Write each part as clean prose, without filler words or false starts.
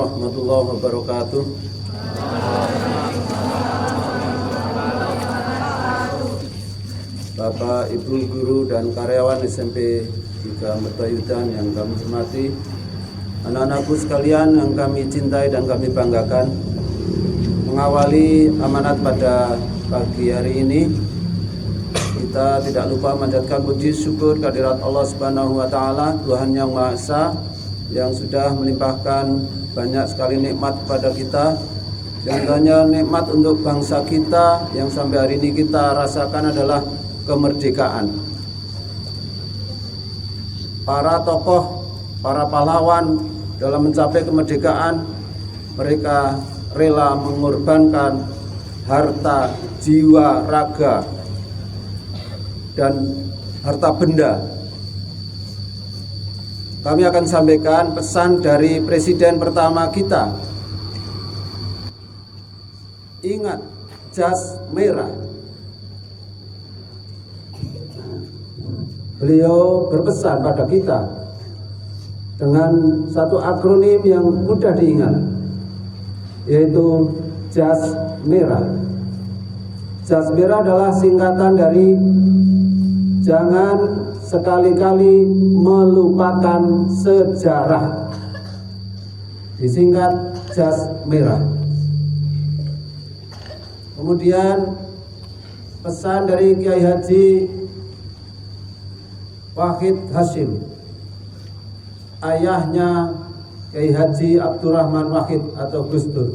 warahmatullahi wabarakatuh. Bapak, Ibu, guru dan karyawan SMP 3 Merbayudan yang kami hormati, anak-anakku sekalian yang kami cintai dan kami banggakan, mengawali amanat pada pagi hari ini, kita tidak lupa memanjatkan puji syukur kehadirat Allah Subhanahu wa Ta'ala, Tuhan yang Maha Esa, yang sudah melimpahkan banyak sekali nikmat kepada kita. Contohnya nikmat untuk bangsa kita yang sampai hari ini kita rasakan adalah kemerdekaan. Para tokoh, para pahlawan dalam mencapai kemerdekaan, mereka rela mengorbankan harta, jiwa, raga, dan harta benda. Kami akan sampaikan pesan dari presiden pertama kita. Ingat jas merah. Beliau berpesan pada kita dengan satu akronim yang mudah diingat, yaitu jas merah. Jas merah adalah singkatan dari jangan sekali-kali melupakan sejarah. Disingkat jas merah. Kemudian pesan dari Kiai Haji Wahid Hasyim, ayahnya Kiai Haji Abdurrahman Wahid atau Gus Dur,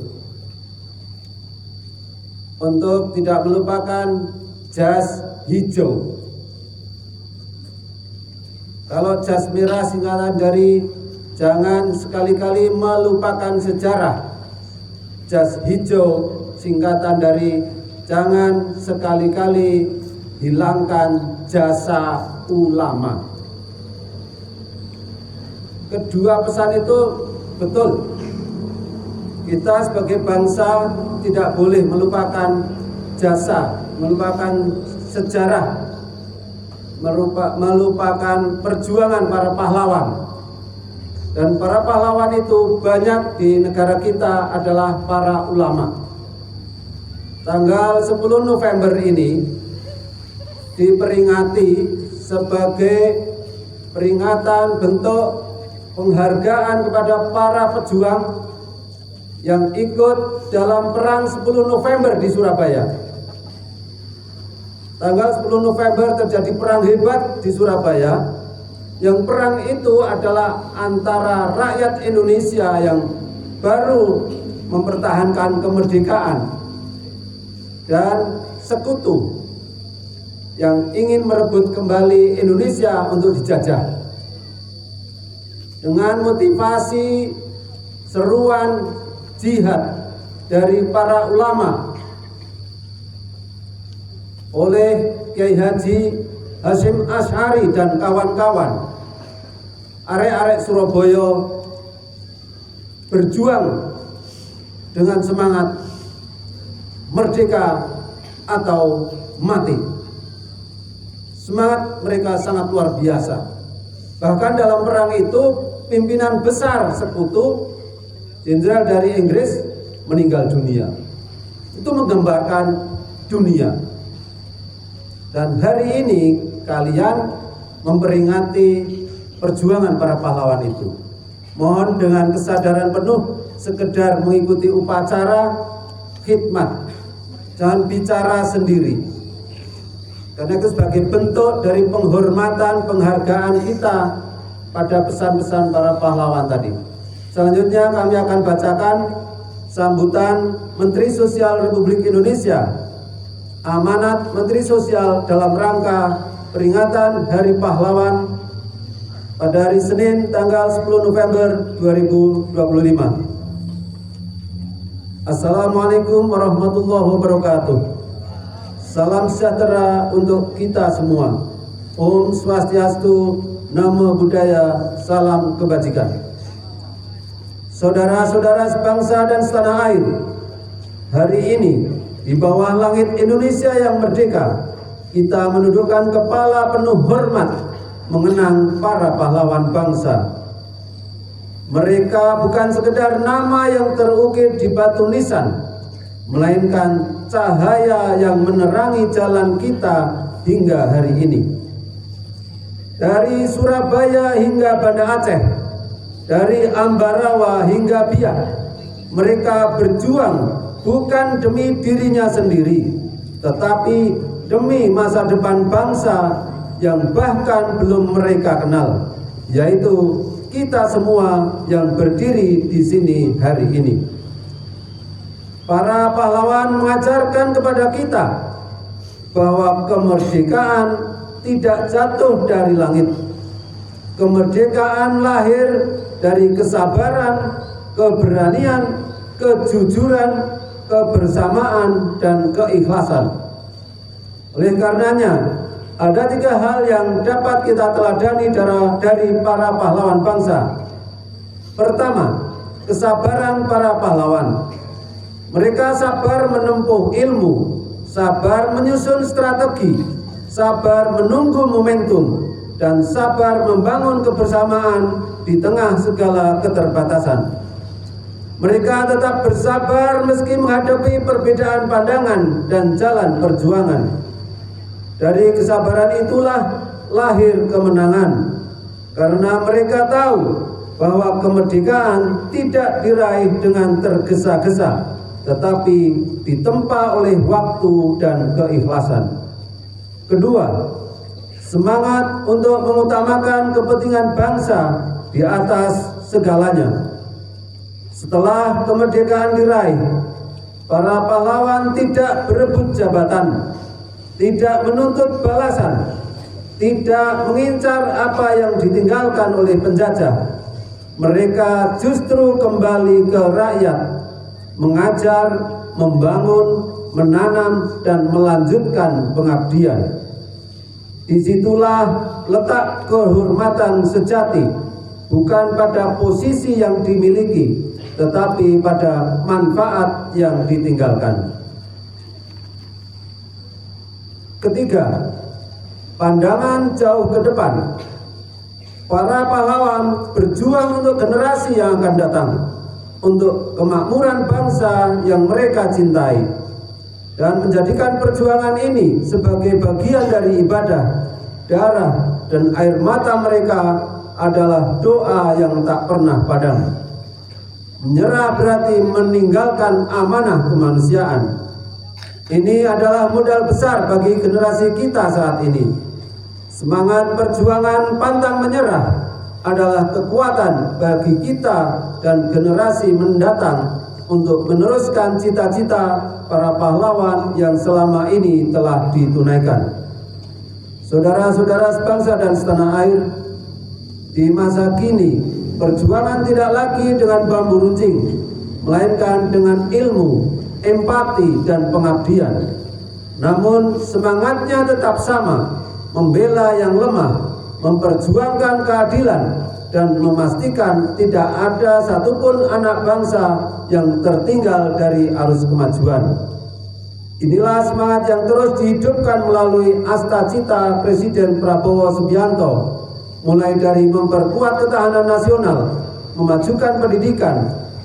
untuk tidak melupakan jas hijau. Kalau jas merah singkatan dari jangan sekali-kali melupakan sejarah. Jas hijau singkatan dari jangan sekali-kali hilangkan jasa ulama. Kedua pesan itu betul. Kita sebagai bangsa tidak boleh melupakan jasa, melupakan sejarah, melupakan perjuangan para pahlawan. Dan para pahlawan itu banyak di negara kita adalah para ulama. Tanggal 10 November ini diperingati sebagai peringatan bentuk penghargaan kepada para pejuang yang ikut dalam perang 10 November di Surabaya. Tanggal 10 November terjadi perang hebat di Surabaya. Yang perang itu adalah antara rakyat Indonesia yang baru mempertahankan kemerdekaan dan sekutu yang ingin merebut kembali Indonesia untuk dijajah. Dengan motivasi seruan jihad dari para ulama oleh Kiai Haji Hasyim Asy'ari dan kawan-kawan, arek-arek Surabaya berjuang dengan semangat merdeka atau mati. Semangat mereka sangat luar biasa. Bahkan dalam perang itu pimpinan besar sekutu, jenderal dari Inggris, meninggal dunia. Itu menggambarkan dunia. Dan hari ini kalian memperingati perjuangan para pahlawan itu. Mohon dengan kesadaran penuh sekedar mengikuti upacara khidmat. Jangan bicara sendiri. Karena itu sebagai bentuk dari penghormatan, penghargaan kita pada pesan-pesan para pahlawan tadi. Selanjutnya kami akan bacakan sambutan Menteri Sosial Republik Indonesia, amanat Menteri Sosial dalam rangka peringatan Hari Pahlawan pada hari Senin tanggal 10 November 2025. Assalamualaikum warahmatullahi wabarakatuh. Salam sejahtera untuk kita semua. Om Swastiastu, Namo Buddhaya, salam kebajikan. Saudara-saudara sebangsa dan setanah air, hari ini di bawah langit Indonesia yang merdeka, kita menundukkan kepala penuh hormat mengenang para pahlawan bangsa. Mereka bukan sekedar nama yang terukir di batu nisan, melainkan cahaya yang menerangi jalan kita hingga hari ini. Dari Surabaya hingga Banda Aceh, dari Ambarawa hingga Biak, mereka berjuang bukan demi dirinya sendiri, tetapi demi masa depan bangsa yang bahkan belum mereka kenal, yaitu kita semua yang berdiri di sini hari ini. Para pahlawan mengajarkan kepada kita bahwa kemerdekaan tidak jatuh dari langit. Kemerdekaan lahir dari kesabaran, keberanian, kejujuran, kebersamaan, dan keikhlasan. Oleh karenanya, ada 3 hal yang dapat kita teladani dari para pahlawan bangsa. Pertama, kesabaran para pahlawan. Mereka sabar menempuh ilmu, sabar menyusun strategi, sabar menunggu momentum, dan sabar membangun kebersamaan di tengah segala keterbatasan. Mereka tetap bersabar meski menghadapi perbedaan pandangan dan jalan perjuangan. Dari kesabaran itulah lahir kemenangan, karena mereka tahu bahwa kemerdekaan tidak diraih dengan tergesa-gesa, tetapi ditempa oleh waktu dan keikhlasan. Kedua, semangat untuk mengutamakan kepentingan bangsa di atas segalanya. Setelah kemerdekaan diraih, para pahlawan tidak berebut jabatan, tidak menuntut balasan, tidak mengincar apa yang ditinggalkan oleh penjajah. Mereka justru kembali ke rakyat, mengajar, membangun, menanam, dan melanjutkan pengabdian. Disitulah letak kehormatan sejati, bukan pada posisi yang dimiliki, tetapi pada manfaat yang ditinggalkan. Ketiga, pandangan jauh ke depan. Para pahlawan berjuang untuk generasi yang akan datang, untuk kemakmuran bangsa yang mereka cintai, dan menjadikan perjuangan ini sebagai bagian dari ibadah. Darah dan air mata mereka adalah doa yang tak pernah padam. Menyerah berarti meninggalkan amanah kemanusiaan. Ini adalah modal besar bagi generasi kita saat ini. Semangat perjuangan pantang menyerah adalah kekuatan bagi kita dan generasi mendatang untuk meneruskan cita-cita para pahlawan yang selama ini telah ditunaikan. Saudara-saudara sebangsa dan setanah air, di masa kini perjuangan tidak lagi dengan bambu runcing, melainkan dengan ilmu, empati, dan pengabdian. Namun semangatnya tetap sama, membela yang lemah, memperjuangkan keadilan, dan memastikan tidak ada satupun anak bangsa yang tertinggal dari arus kemajuan. Inilah semangat yang terus dihidupkan melalui asta cita Presiden Prabowo Subianto, mulai dari memperkuat ketahanan nasional, memajukan pendidikan,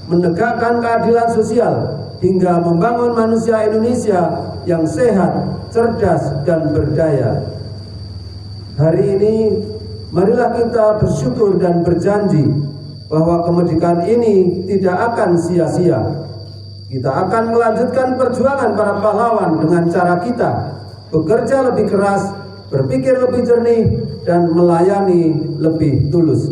menegakkan keadilan sosial, hingga membangun manusia Indonesia yang sehat, cerdas, dan berdaya. Hari ini, marilah kita bersyukur dan berjanji bahwa kemerdekaan ini tidak akan sia-sia. Kita akan melanjutkan perjuangan para pahlawan dengan cara kita bekerja lebih keras, berpikir lebih jernih, dan melayani lebih tulus.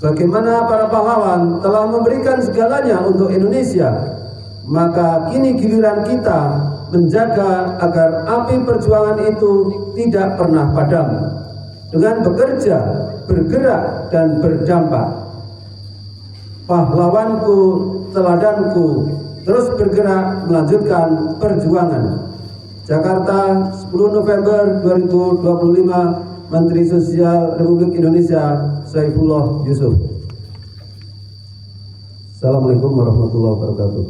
Bagaimana para pahlawan telah memberikan segalanya untuk Indonesia, maka kini giliran kita menjaga agar api perjuangan itu tidak pernah padam, dengan bekerja, bergerak, dan berdampak. Pahlawanku, teladanku, terus bergerak melanjutkan perjuangan. Jakarta, 10 November 2025, Menteri Sosial Republik Indonesia Saifullah Yusuf. Assalamualaikum warahmatullahi wabarakatuh.